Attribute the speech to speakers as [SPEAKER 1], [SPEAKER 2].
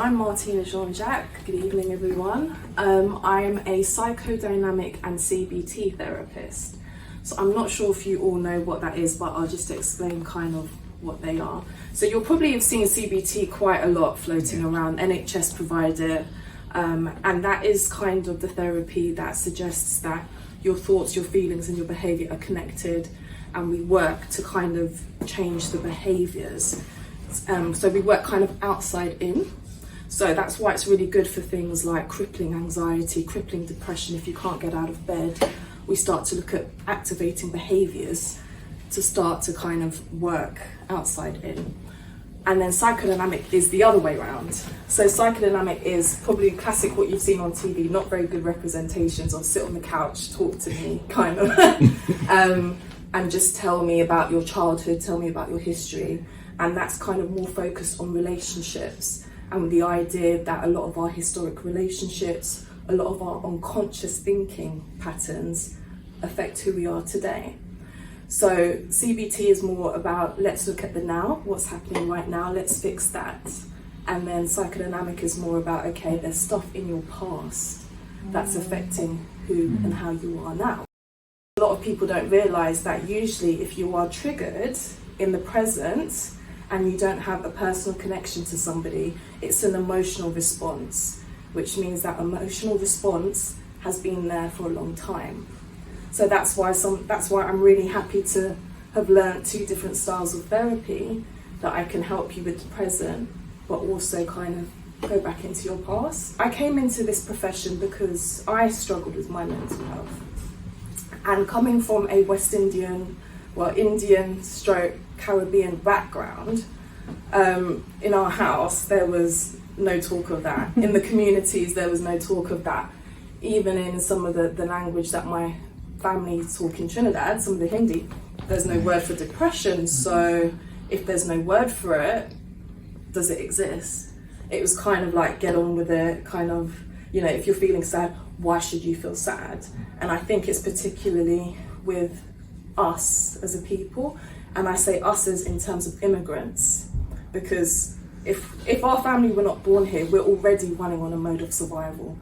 [SPEAKER 1] I'm Martina Jean-Jacques. Good evening, everyone. I'm a psychodynamic and CBT therapist. So I'm not sure if you all know what that is, but I'll just explain kind of what they are. So you'll probably have seen CBT quite a lot floating around, NHS provider, and that is kind of the therapy that suggests that your thoughts, your feelings and your behaviour are connected, and we work to kind of change the behaviours. So we work kind of outside in. So that's why it's really good for things like crippling anxiety, crippling depression. If you can't get out of bed, we start to look at activating behaviours to start to kind of work outside in. And then psychodynamic is the other way around. So psychodynamic is probably classic what you've seen on TV, not very good representations of sit on the couch, talk to me, kind of, and just tell me about your childhood, tell me about your history. And that's kind of more focused on relationships and the idea that a lot of our historic relationships, a lot of our unconscious thinking patterns affect who we are today. So CBT is more about let's look at the now, what's happening right now, let's fix that. And then psychodynamic is more about, okay, there's stuff in your past that's affecting who and how you are now. A lot of people don't realise that usually if you are triggered in the present and you don't have a personal connection to somebody, it's an emotional response, which means that emotional response has been there for a long time. So that's why I'm really happy to have learned 2 different styles of therapy that I can help you with the present, but also kind of go back into your past. I came into this profession because I struggled with my mental health. And coming from a West Indian, Indian stroke Caribbean background, in our house there was no talk of that. In the communities there was no talk of that. Even in some of the language that my family talk in Trinidad, some of the Hindi, there's no word for depression. So if there's no word for it, does it exist? It was kind of like get on with it, kind of, you know, if you're feeling sad, why should you feel sad? And I think it's particularly with us as a people, and I say us as in terms of immigrants, because if our family were not born here, we're already running on a mode of survival.